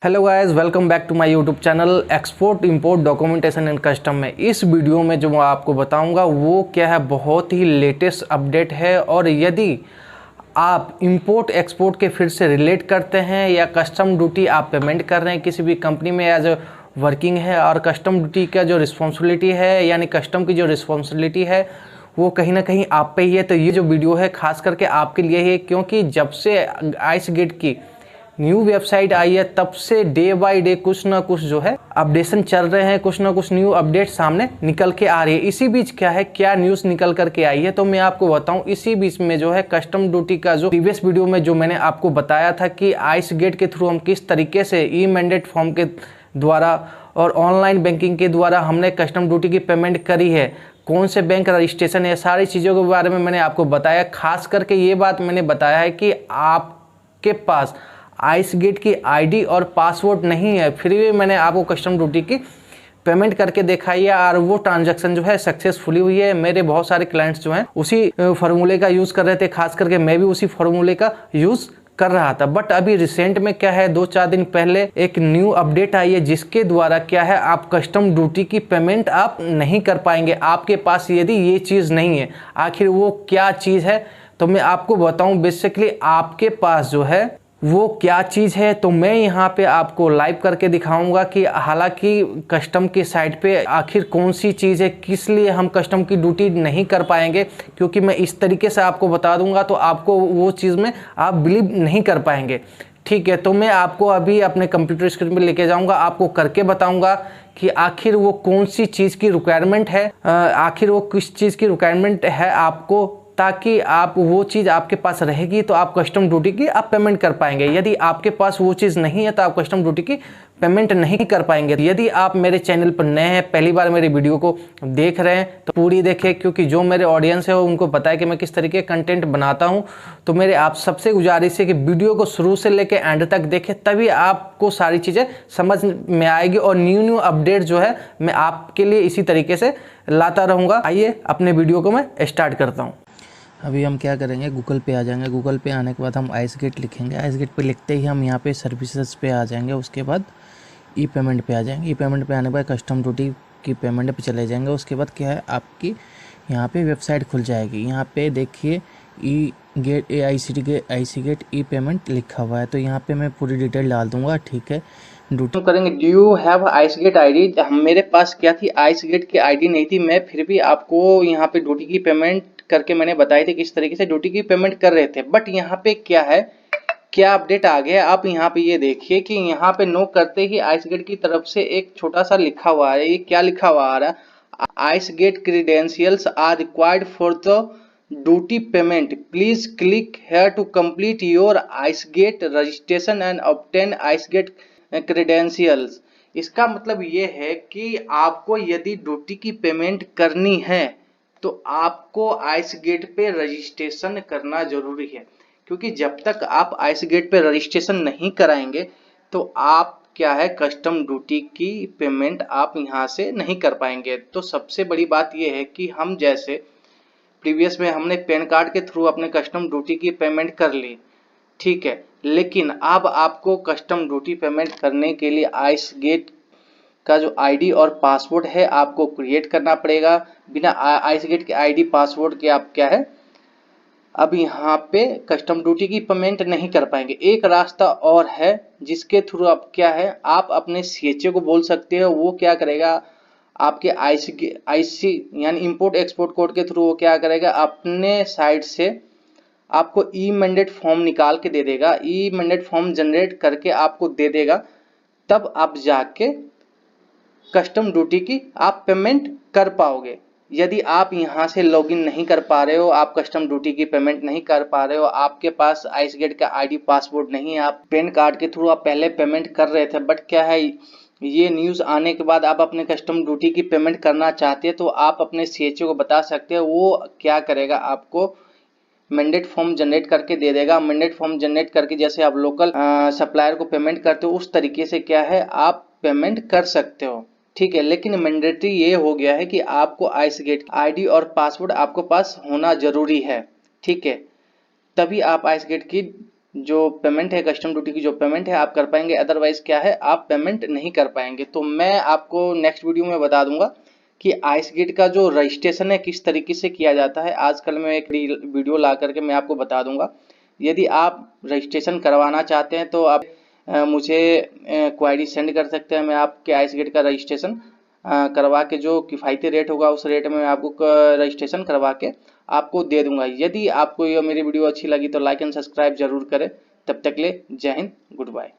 Hello guys, welcome back to my YouTube channel export import documentation and custom में। इस video में जो मैं आपको बताऊंगा वो क्या है, बहुत ही लेटेस्ट अपडेट है। और यदि आप इंपोर्ट एक्सपोर्ट के फिर से रिलेट करते हैं या कस्टम ड्यूटी आप पेमेंट कर रहे हैं किसी भी कंपनी में एज ए वर्किंग है, और कस्टम ड्यूटी का जो रिस्पॉन्सिबिलिटी है यानी कस्टम की जो रिस्पॉन्सिबिलिटी है वो कहीं ना कहीं आप पे ही है, तो ये जो वीडियो है खास करके आपके लिए है। क्योंकि जब से आइस गेट की न्यू वेबसाइट आई है तब से डे बाय डे कुछ ना कुछ जो है अपडेशन चल रहे हैं, कुछ ना कुछ न्यू अपडेट सामने निकल के आ रही है। इसी बीच क्या है, क्या न्यूज़ निकल करके आई है तो मैं आपको बताऊं। इसी बीच में जो है कस्टम ड्यूटी का जो प्रीवियस वीडियो में जो मैंने आपको बताया था कि आइस गेट के थ्रू हम किस तरीके से ई मैंडेट फॉर्म के द्वारा और ऑनलाइन बैंकिंग के द्वारा हमने कस्टम ड्यूटी की पेमेंट करी है, कौन से बैंक रजिस्ट्रेशन है, सारी चीज़ों के बारे में मैंने आपको बताया। खास करके ये बात मैंने बताया है कि आपके पास आइस गेट की आईडी और पासवर्ड नहीं है, फिर भी मैंने आपको कस्टम ड्यूटी की पेमेंट करके दिखाई है और वो ट्रांजैक्शन जो है सक्सेसफुली हुई है। मेरे बहुत सारे क्लाइंट्स जो हैं उसी फार्मूले का यूज़ कर रहे थे, खास करके मैं भी उसी फार्मूले का यूज़ कर रहा था। बट अभी रिसेंट में क्या है, 2-4 दिन पहले एक न्यू अपडेट आई है जिसके द्वारा क्या है, आप कस्टम ड्यूटी की पेमेंट आप नहीं कर पाएंगे आपके पास यदि ये चीज़ नहीं है। आखिर वो क्या चीज़ है तो मैं आपको बताऊं। बेसिकली आपके पास जो है वो क्या चीज़ है तो मैं यहाँ पे आपको लाइव करके दिखाऊंगा कि हालांकि कस्टम की साइट पे आखिर कौन सी चीज़ है, किस लिए हम कस्टम की ड्यूटी नहीं कर पाएंगे। क्योंकि मैं इस तरीके से आपको बता दूंगा तो आपको वो चीज़ में आप बिलीव नहीं कर पाएंगे। ठीक है, तो मैं आपको अभी अपने कंप्यूटर स्क्रीन पर लेके जाऊँगा, आपको करके बताऊँगा कि आखिर वो कौन सी चीज़ की रिक्वायरमेंट है, आखिर वो किस चीज़ की रिक्वायरमेंट है आपको, ताकि आप वो चीज़ आपके पास रहेगी तो आप कस्टम ड्यूटी की आप पेमेंट कर पाएंगे। यदि आपके पास वो चीज़ नहीं है तो आप कस्टम ड्यूटी की पेमेंट नहीं कर पाएंगे। यदि आप मेरे चैनल पर नए हैं, पहली बार मेरी वीडियो को देख रहे हैं तो पूरी देखें, क्योंकि जो मेरे ऑडियंस है उनको पता है कि मैं किस तरीके कंटेंट बनाता हूं। तो मेरे आप सबसे गुजारिश है कि वीडियो को शुरू से लेकर एंड तक देखें, तभी आपको सारी चीज़ें समझ में आएगी और न्यू अपडेट जो है मैं आपके लिए इसी तरीके से लाता रहूँगा। आइए अपने वीडियो को मैं स्टार्ट करता हूँ। अभी हम क्या करेंगे, गूगल पे आ जाएंगे। गूगल पे आने के बाद हम आइस गेट लिखेंगे। आइस गेट पे लिखते ही हम यहाँ पे सर्विसेज पे आ जाएंगे। उसके बाद ई पेमेंट पे आ जाएंगे। ई पेमेंट पे आने के बाद कस्टम ड्यूटी की पेमेंट पे चले जाएंगे। उसके बाद क्या है, आपकी यहाँ पे वेबसाइट खुल जाएगी। यहाँ पे देखिए ई गेट आईसी गेट ई पेमेंट लिखा हुआ है, तो यहाँ पे मैं पूरी डिटेल डाल दूंगा। ठीक है, ड्यूटी करेंगे। Do you have ICEGATE ID? मेरे पास क्या थी, आइस गेट की आईडी नहीं थी, मैं फिर भी आपको यहाँ पे ड्यूटी की पेमेंट करके मैंने बताई थी किस तरीके से ड्यूटी की पेमेंट कर रहे थे। बट यहाँ पे क्या है, क्या अपडेट आ गया, आप यहाँ पे ये देखिए कि यहाँ पे नो करते ही आइस गेट की तरफ से एक छोटा सा लिखा हुआ है। ये क्या लिखा हुआ आ रहा है, ICEGATE credentials are required for the duty payment, please click here to complete your ICEGATE registration and obtain ICEGATE credentials. इसका मतलब ये है कि आपको यदि ड्यूटी की पेमेंट करनी है तो आपको आइस गेट पे रजिस्ट्रेशन करना जरूरी है। क्योंकि जब तक आप आइस गेट पे रजिस्ट्रेशन नहीं कराएंगे तो आप क्या है, कस्टम ड्यूटी की पेमेंट आप यहाँ से नहीं कर पाएंगे। तो सबसे बड़ी बात यह है कि हम जैसे प्रीवियस में हमने पैन कार्ड के थ्रू अपने कस्टम ड्यूटी की पेमेंट कर ली, ठीक है, लेकिन अब आपको कस्टम ड्यूटी पेमेंट करने के लिए आइस गेट का जो आईडी और पासवर्ड है आपको क्रिएट करना पड़ेगा। बिना आइस गेट के आईडी पासवर्ड के आप क्या है, अब यहाँ पे कस्टम ड्यूटी की पेमेंट नहीं कर पाएंगे। एक रास्ता और है जिसके थ्रू आप क्या है, आप अपने सीएचओ को बोल सकते हो, वो क्या करेगा, आपके आईसी यानी इंपोर्ट एक्सपोर्ट कोड के थ्रू वो क्या करेगा, अपने साइड से आपको ई मैंडेट फॉर्म निकाल के दे देगा, ई मैंडेट फॉर्म जनरेट करके आपको दे देगा। तब आप जाके कस्टम ड्यूटी की आप पेमेंट कर पाओगे। यदि आप यहाँ से लॉगिन नहीं कर पा रहे हो, आप कस्टम ड्यूटी की पेमेंट नहीं कर पा रहे हो, आपके पास आइस गेट का आईडी पासवर्ड नहीं है, आप पैन कार्ड के थ्रू आप पहले पेमेंट कर रहे थे, बट क्या है, ये न्यूज़ आने के बाद आप अपने कस्टम ड्यूटी की पेमेंट करना चाहते हैं तो आप अपने सीएचओ को बता सकते हैं। वो क्या करेगा, आपको मैंडेट फॉर्म जनरेट करके दे देगा। मैंडेट फॉर्म जनरेट करके जैसे आप लोकल सप्लायर को पेमेंट करते हो उस तरीके से क्या है, आप पेमेंट कर सकते हो। ठीक है, लेकिन मैंडेटरी ये हो गया है कि आपको आइस गेट आईडी और पासवर्ड आपको पास होना जरूरी है। ठीक है, तभी आप आइस गेट की जो पेमेंट है, कस्टम ड्यूटी की जो पेमेंट है आप कर पाएंगे, अदरवाइज क्या है आप पेमेंट नहीं कर पाएंगे। तो मैं आपको नेक्स्ट वीडियो में बता दूंगा कि आइस गेट का जो रजिस्ट्रेशन है किस तरीके से किया जाता है। आजकल मैं एक वीडियो ला करके मैं आपको बता दूंगा। यदि आप रजिस्ट्रेशन करवाना चाहते हैं तो आप मुझे क्वायरी सेंड कर सकते हैं। मैं आपके आइस गेट का रजिस्ट्रेशन करवा के जो किफ़ायती रेट होगा उस रेट में मैं आपको रजिस्ट्रेशन करवा के आपको दे दूंगा। यदि आपको ये मेरी वीडियो अच्छी लगी तो लाइक एंड सब्सक्राइब जरूर करें। तब तक ले जय हिंद, गुड बाय।